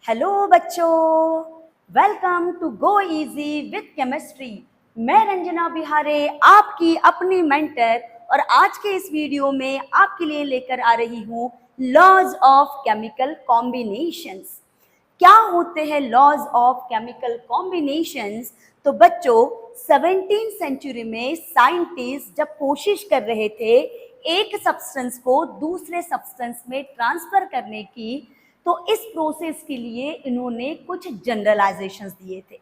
Hello बच्चों, welcome to go easy with chemistry. मैं रंजना बिहारे, आपकी अपनी मेंटर, और आज के इस वीडियो में आपके लिए लेकर आ रही हूँ लॉज ऑफ केमिकल कॉम्बिनेशंस। क्या होते हैं लॉज ऑफ केमिकल कॉम्बिनेशंस? तो बच्चों, 17th सेंचुरी में साइंटिस्ट जब कोशिश कर रहे थे एक सब्सटेंस को दूसरे सब्सटेंस में ट्रांसफर करने की, तो इस प्रोसेस के लिए इन्होंने कुछ जनरलाइजेशंस दिए थे।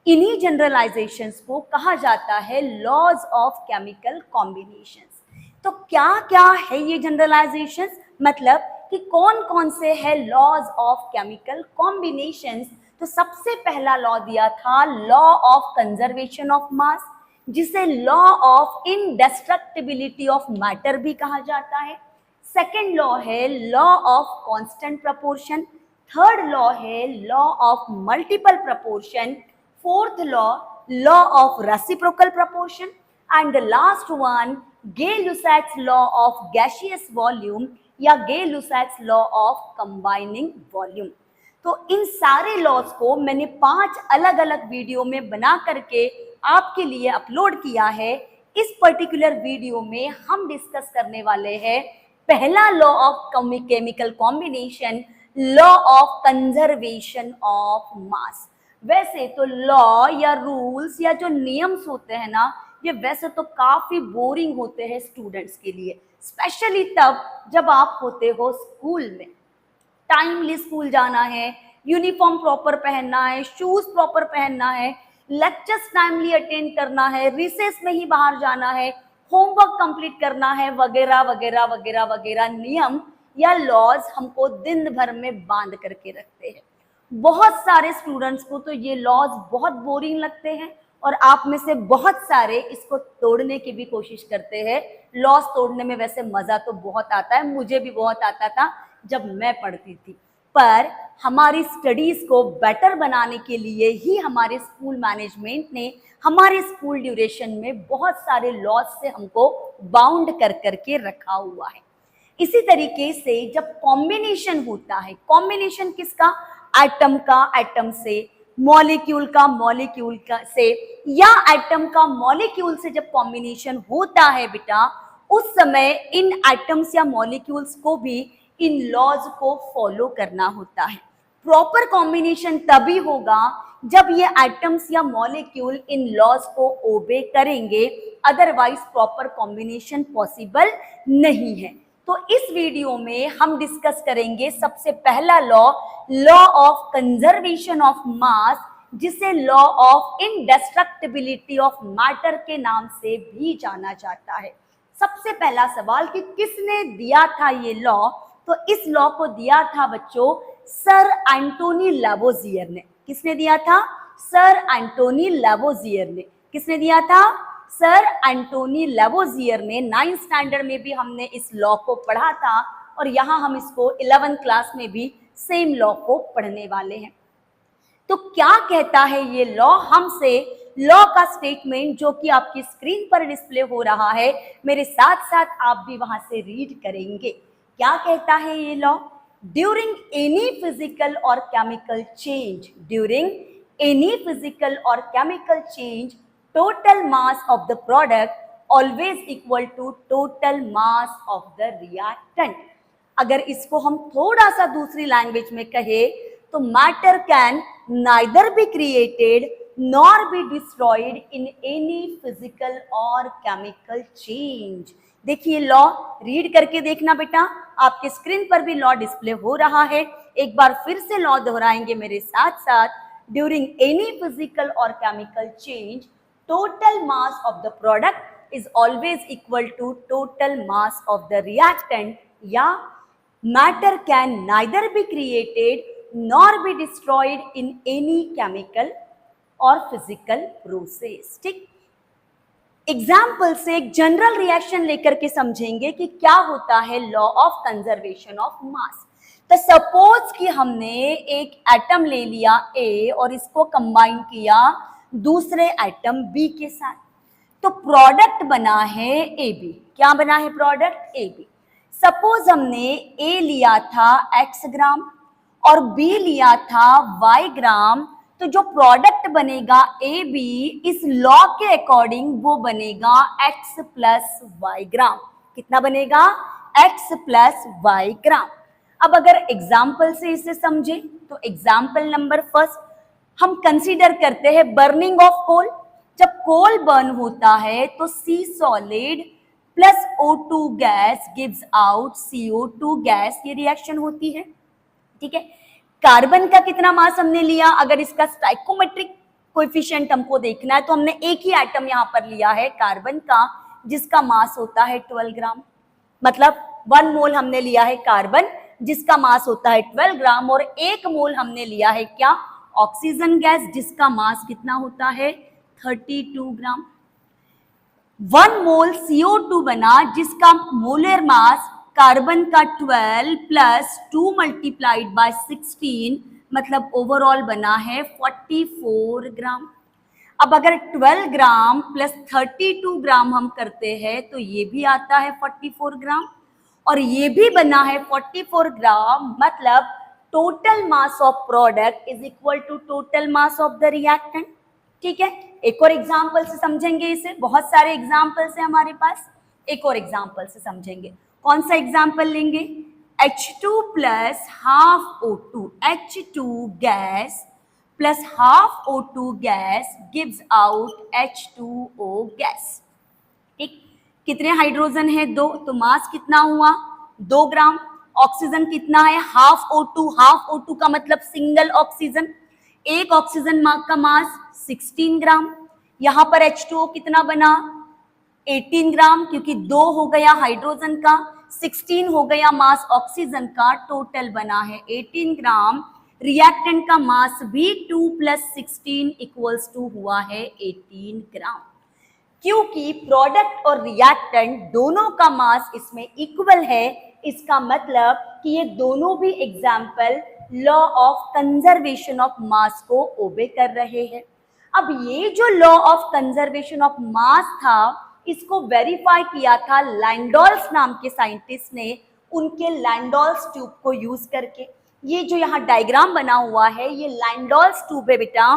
इन्हीं जनरलाइजेशंस को कहा जाता है लॉज ऑफ केमिकल कॉम्बिनेशंस। तो क्या क्या है ये जनरलाइजेशंस, मतलब कि कौन कौन से है लॉज ऑफ केमिकल कॉम्बिनेशंस? तो सबसे पहला लॉ दिया था law of conservation of mass, जिसे law of indestructibility of matter भी कहा जाता है। सेकेंड लॉ है law of constant proportion. Third law है law of multiple proportion. Fourth law law of reciprocal proportion. And the last one Gay Lussac's law of gaseous volume या Gay Lussac's law of combining volume. तो इन सारे laws को मैंने 5 अलग अलग video में बना करके आपके लिए अपलोड किया है। इस पर्टिकुलर वीडियो में हम डिस्कस करने वाले हैं पहला law of chemical combination, law of conservation of मास। वैसे तो लॉ या रूल्स या जो नियम्स होते हैं ना, ये वैसे तो काफी बोरिंग होते हैं स्टूडेंट्स के लिए, स्पेशली तब जब आप होते हो स्कूल में। टाइमली स्कूल जाना है, यूनिफॉर्म प्रॉपर पहनना है, शूज प्रॉपर पहनना है, लेक्चर्स टाइमली अटेंड करना है, रिसेस में ही बाहर जाना है, होमवर्क कंप्लीट करना है, वगैरह वगैरह वगैरह वगैरह नियम या लॉज हमको दिन भर में बांध करके रखते हैं। बहुत सारे स्टूडेंट्स को तो ये लॉज बहुत बोरिंग लगते हैं और आप में से बहुत सारे इसको तोड़ने की भी कोशिश करते हैं। लॉज तोड़ने में वैसे मजा तो बहुत आता है, मुझे भी बहुत आता था जब मैं पढ़ती थी, पर हमारी स्टडीज को बेटर बनाने के लिए ही हमारे स्कूल मैनेजमेंट ने हमारे स्कूल ड्यूरेशन में बहुत सारे लॉज से हमको बाउंड कर करके रखा हुआ है। इसी तरीके से जब कॉम्बिनेशन होता है, कॉम्बिनेशन किसका? एटम का एटम से, मॉलिक्यूल का मॉलिक्यूल का से, या एटम का मॉलिक्यूल से जब कॉम्बिनेशन होता है बेटा, उस समय इन एटम्स या मॉलिक्यूल्स को भी इन लॉज को फॉलो करना होता है। प्रॉपर कॉम्बिनेशन तभी होगा जब ये एटम्स या मॉलिक्यूल इन लॉज को ओबे करेंगे, अदरवाइज प्रॉपर कॉम्बिनेशन पॉसिबल नहीं है। तो इस वीडियो में हम डिस्कस करेंगे सबसे पहला law, law of conservation of mass, जिसे law of indestructibility of matter के नाम से भी जाना जाता है। सबसे पहला सवाल कि किसने दिया था ये लॉ? तो इस लॉ को दिया था बच्चों सर एंटोनी लैवोजियर ने। किसने दिया था? सर एंटोनी लैवोजियर ने। किसने दिया था? सर एंटोनी लैवोजियर ने। 9th स्टैंडर्ड में भी हमने इस लॉ को पढ़ा था और यहाँ हम इसको 11th क्लास में भी सेम लॉ को पढ़ने वाले हैं। तो क्या कहता है ये लॉ हमसे? लॉ का स्टेटमेंट जो कि आपकी स्क्रीन पर डिस्प्ले हो रहा है, मेरे साथ साथ आप भी वहां से रीड करेंगे। क्या कहता है ये लॉ? ड्यूरिंग एनी फिजिकल और chemical change, during any physical और chemical change, total mass of the product always equal to total mass of the reactant. अगर इसको हम थोड़ा सा दूसरी लैंग्वेज में कहे तो matter can neither be created nor be destroyed in any physical और केमिकल चेंज। देखिए लॉ रीड करके देखना बेटा, आपके स्क्रीन पर भी लॉ डिस्प्ले हो रहा है। एक बार फिर से लॉ दोहराएंगे मेरे साथ साथ। ड्यूरिंग एनी फिजिकल और chemical change, total mass of the product is always equal to total mass of the reactant, या matter can neither be created nor be destroyed in any chemical और physical process. ठीक, example से एक general reaction लेकर के समझेंगे कि क्या होता है लॉ ऑफ कंजर्वेशन ऑफ मास। तो सपोज कि हमने एक एटम ले लिया ए और इसको कंबाइन किया दूसरे एटम बी के साथ, तो प्रोडक्ट बना है ए बी। क्या बना है प्रोडक्ट? A B. सपोज हमने ए लिया था x ग्राम और B लिया था Y ग्राम, तो जो प्रोडक्ट बनेगा AB इस लॉ के अकॉर्डिंग वो बनेगा X प्लस Y ग्राम। कितना बनेगा? X प्लस Y ग्राम। अब अगर एग्जाम्पल से इसे समझे तो एग्जाम्पल नंबर फर्स्ट हम कंसीडर करते हैं बर्निंग ऑफ कोल। जब कोल बर्न होता है तो C solid plus O2 gas gives out CO2 gas, ये रिएक्शन होती है। ठीक है, कार्बन का कितना मास हमने लिया? अगर इसका स्टाइकोमेट्रिक कोएफिशिएंट हमको देखना है तो हमने एक ही एटम यहां पर लिया है कार्बन का, जिसका मास होता है 12 ग्राम। मतलब 1 मोल हमने लिया है कार्बन जिसका मास होता है 12 ग्राम, और 1 मोल हमने लिया है क्या? ऑक्सीजन गैस, जिसका मास कितना होता है? 32 ग्राम। 1 मोल CO2 बना जिसका मोलर मास कार्बन का 12 प्लस 2 मल्टीप्लाइड बाय 16, मतलब ओवरऑल बना है 44 ग्राम। अब अगर 12 ग्राम प्लस 32 ग्राम हम करते हैं तो ये भी आता है 44 ग्राम, और ये भी बना है 44 ग्राम, मतलब total mass of product is equal to total mass of the reactant. ठीक है, एक और एग्जाम्पल से समझेंगे इसे, बहुत सारे एग्जाम्पल्स हैं हमारे पास, एक और एग्जाम्पल से समझेंगे। कौन सा एग्जाम्पल लेंगे? H2 plus half O2, H2 gas plus half O2 gas gives out H2O gas. ठीक, कितने हाइड्रोजन है? 2, तो मास कितना हुआ? 2 ग्राम। ऑक्सीजन कितना है? हाफ O2, हाफ O2 का मतलब सिंगल ऑक्सीजन। एक ऑक्सीजन का मास 16 ग्राम। यहां पर H2O कितना बना? 18 ग्राम, क्योंकि 2 हो गया हाइड्रोजन का, 16 हो गया मास ऑक्सीजन का, टोटल बना है 18 ग्राम। रिएक्टेंट का मास भी 2 प्लस 16 इक्वल्स टू हुआ है 18 ग्राम। क्योंकि प्रोडक्ट और रिएक्टेंट दोनों का मास इसमें इक्वल है, इसका मतलब कि ये दोनों भी example law of conservation of मास को ओबे कर रहे हैं। अब ये जो लॉ ऑफ कंजर्वेशन ऑफ मास था, इसको वेरीफाई किया था लैंडोल्फ नाम के साइंटिस्ट ने, उनके लैंडोल्फ ट्यूब को यूज करके। ये जो यहाँ डायग्राम बना हुआ है ये लैंडोल्फ ट्यूब है बेटा,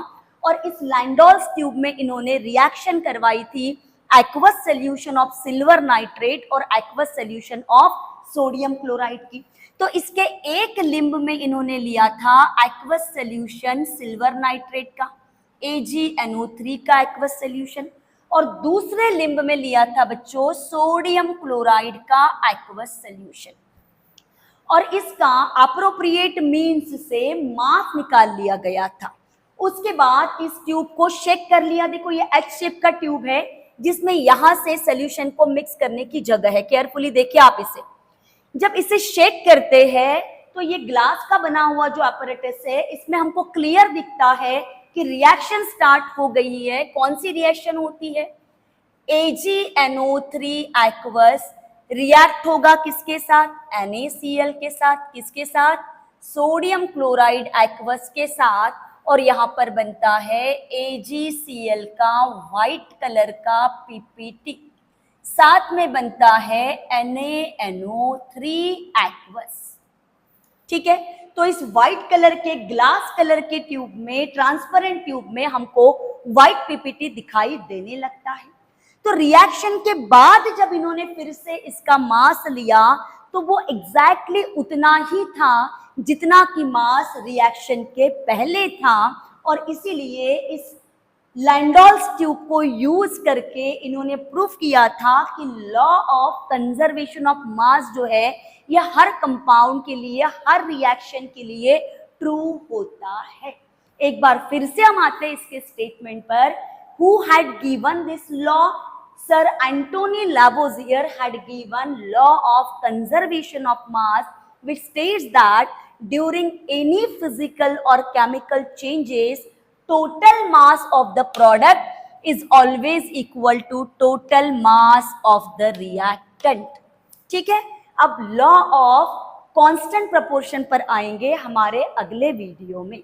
और इस लैंडोल्फ ट्यूब में इन्होंने रिएक्शन करवाई थी aqueous solution of silver nitrate और aqueous solution of sodium chloride की। तो इसके एक लिंब में इन्होंने लिया था एक्वस सोल्यूशन सिल्वर नाइट्रेट का, AgNO3 का एक्वस सोल्यूशन, और दूसरे लिंब में लिया था बच्चों सोडियम क्लोराइड का एक्वस सोल्यूशन, और इसका अप्रोप्रिएट मीन्स से मास निकाल लिया गया था। उसके बाद इस ट्यूब को शेक कर लिया। देखो ये H शेप का ट्यूब है जिसमें यहां से सोल्यूशन को मिक्स करने की जगह है। केयरफुली देखिए आप इसे, जब इसे शेक करते हैं तो ये ग्लास का बना हुआ जो apparatus है इसमें हमको क्लियर दिखता है कि रिएक्शन स्टार्ट हो गई है। कौन सी रिएक्शन होती है? AgNO3 एक्वस रिएक्ट होगा किसके साथ? NaCl के साथ। किसके साथ? सोडियम क्लोराइड एक्वस के साथ, और यहाँ पर बनता है AgCl का व्हाइट कलर का PPT, साथ में बनता है NaNO3 एक्वस। ठीक है, तो इस व्हाइट कलर के ग्लास कलर के ट्यूब में, ट्रांसपेरेंट ट्यूब में हमको व्हाइट PPT दिखाई देने लगता है। तो रिएक्शन के बाद जब इन्होंने फिर से इसका मास लिया तो वो एग्जैक्टली उतना ही था जितना कि मास रिएक्शन के पहले था, और इसीलिए इस लैंडोल्फ ट्यूब को यूज करके इन्होंने प्रूफ किया था कि लॉ ऑफ कंजर्वेशन ऑफ मास जो है यह हर कंपाउंड के लिए, हर रिएक्शन के लिए ट्रू होता है। एक बार फिर से हम आते हैं इसके स्टेटमेंट पर। Who had given this law? Sir Anthony Lavoisier had given law of conservation of mass, which states that during any physical or chemical changes, total mass of the product is always equal to total mass of the reactant. ठीक है, अब law of constant proportion पर आएंगे हमारे अगले video में।